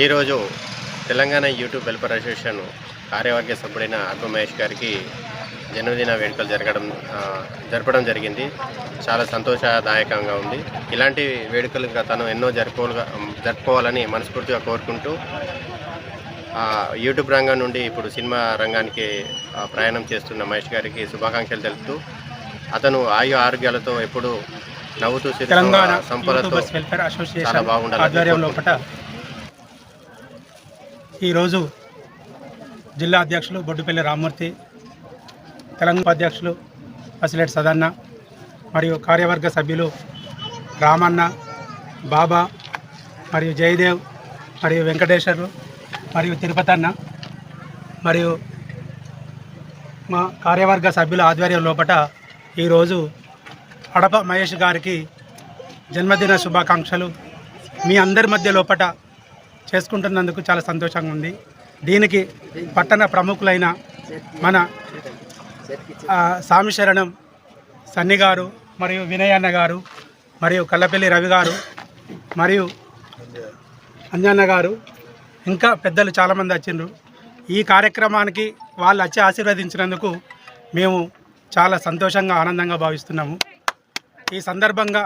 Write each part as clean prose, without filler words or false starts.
ఈరోజు Telangana YouTube welfare association కార్యవర్గ సభ్యుడైన అర్బ మహేష్ గారికి జన్మదిన వేడుకలు జరపడం జరిగింది. చాలా సంతోషదాయకంగా ఉంది. ఇలాంటి వేడుకలుగా తను ఎన్నో జరుపుకోవాలని మనస్ఫూర్తిగా కోరుకుంటూ యూట్యూబ్ రంగం నుండి ఇప్పుడు సినిమా రంగానికి ప్రయాణం చేస్తున్న మహేష్ గారికి శుభాకాంక్షలు తెలుపుతూ అతను ఆరోగ్యాలతో ఎప్పుడు నవ్వుతూ సంపదతో చాలా బాగుండాలి. ఈరోజు జిల్లా అధ్యక్షులు బొడ్డుపల్లి రామ్మూర్తి, తెలంగాణ ఉపాధ్యక్షులు పసిలేటి సదన్న మరియు కార్యవర్గ సభ్యులు రామన్న, బాబా మరియు జయదేవ్ మరియు వెంకటేశ్వర్లు మరియు తిరుపతన్న మరియు మా కార్యవర్గ సభ్యుల ఆధ్వర్యం లోపల ఈరోజు అడప మహేష్ గారికి జన్మదిన శుభాకాంక్షలు మీ అందరి మధ్య లోపల చేసుకుంటున్నందుకు చాలా సంతోషంగా ఉంది. దీనికి పట్టణ ప్రముఖులైన మన సామిశరణం సన్ని గారు మరియు వినయన్న గారు మరియు కల్లపల్లి రవి గారు మరియు అంజన్న గారు ఇంకా పెద్దలు చాలామంది వచ్చిండ్రు. ఈ కార్యక్రమానికి వాళ్ళు వచ్చి ఆశీర్వదించినందుకు మేము చాలా సంతోషంగా ఆనందంగా భావిస్తున్నాము. ఈ సందర్భంగా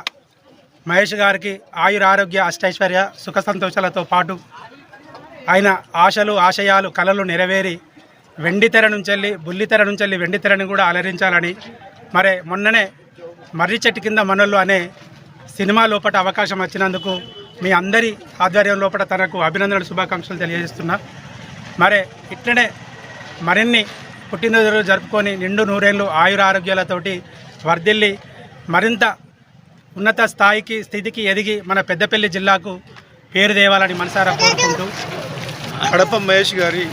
మహేష్ గారికి ఆయురారోగ్య అష్టైశ్వర్య సుఖ సంతోషాలతో పాటు ఆయన ఆశలు ఆశయాలు కలలు నెరవేరి వెండితెర నుంచి బుల్లితెర నుంచి వెండితెరని కూడా అలరించాలని మరి మొన్ననే మర్రి చెట్టు కింద మనోళ్ళు అనే సినిమా లోపల అవకాశం వచ్చినందుకు మీ అందరి ఆధ్వర్యం లోపల తనకు అభినందనలు శుభాకాంక్షలు తెలియజేస్తున్నా. మరి ఇట్లనే మరిన్ని పుట్టినరోజులు జరుపుకొని నిండు నూరేళ్ళు ఆయురారోగ్యాలతోటి వర్ధిల్లి మరింత ఉన్నత స్థితికి ఎదిగి మన పెద్దపల్లి జిల్లాకు పేరు తేవాలని మనసారా కోరుకుంటూ అడప మహేష్ గారి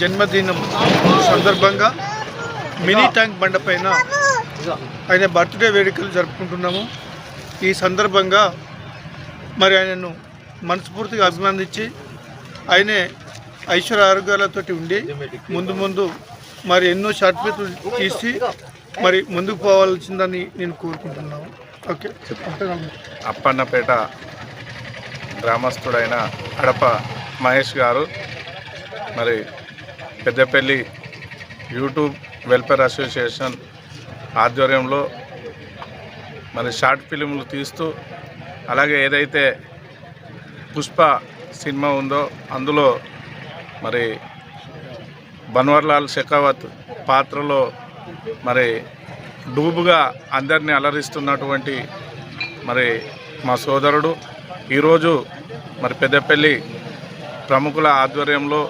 జన్మదినం సందర్భంగా మినీ ట్యాంక్ బండ పైన ఆయన బర్త్డే వేడుకలు జరుపుకుంటున్నాము. ఈ సందర్భంగా మరి ఆయనను మనస్ఫూర్తిగా అభినందించి ఆయనే ఐశ్వర్య ఆరోగ్యాలతో ఉండి ముందు మరి ఎన్నో సర్టిఫికెట్లు తీసి మరి ముందుకు పోవాల్సిందని నేను కోరుకుంటున్నాను. ఓకే. అప్పన్నపేట గ్రామస్తుడైన అడప మహేష్ గారు మరి పెద్దపల్లి యూట్యూబ్ వెల్ఫేర్ అసోసియేషన్ ఆధ్వర్యంలో మరి షార్ట్ ఫిలింలు తీస్తూ అలాగే ఏదైతే పుష్ప సినిమా ఉందో అందులో మరి బన్వర్లాల్ షెకావత్ పాత్రలో మరి డూబుగా అందరినీ అలరిస్తున్నటువంటి మరి మా సోదరుడు ఈరోజు మరి పెద్దపల్లి ప్రముఖుల ఆధ్వర్యంలో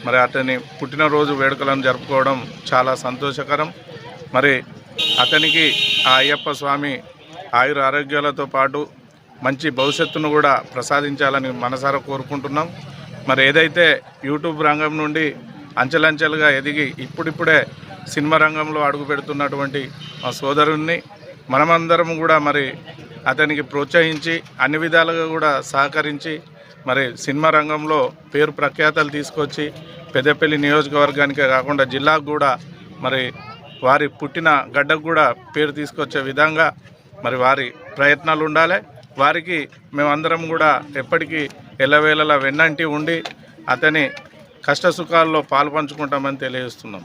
మరి అతని పుట్టినరోజు వేడుకలను జరుపుకోవడం చాలా సంతోషకరం. మరి అతనికి ఆ అయ్యప్ప స్వామి ఆయుర ఆరోగ్యాలతో పాటు మంచి భవిష్యత్తును కూడా ప్రసాదించాలని మనసారా కోరుకుంటున్నాం. మరి ఏదైతే యూట్యూబ్ రంగం నుండి అంచెలంచెలుగా ఎదిగి ఇప్పుడిప్పుడే సినిమా రంగంలో అడుగు పెడుతున్నటువంటి మా సోదరుణ్ణి మనమందరం కూడా మరి అతనికి ప్రోత్సహించి అన్ని విధాలుగా కూడా సహకరించి మరి సినిమా రంగంలో పేరు ప్రఖ్యాతలు తీసుకొచ్చి పెద్దపల్లి నియోజకవర్గానికే కాకుండా జిల్లాకు కూడా మరి వారి పుట్టిన గడ్డకు కూడా పేరు తీసుకొచ్చే విధంగా మరి వారి ప్రయత్నాలు ఉండాలి. వారికి మేమందరం కూడా ఎప్పటికీ ఎల్లవేళలా వెన్నంటి ఉండి అతని కష్ట సుఖాల్లో పాలు పంచుకుంటామని తెలియజేస్తున్నాం.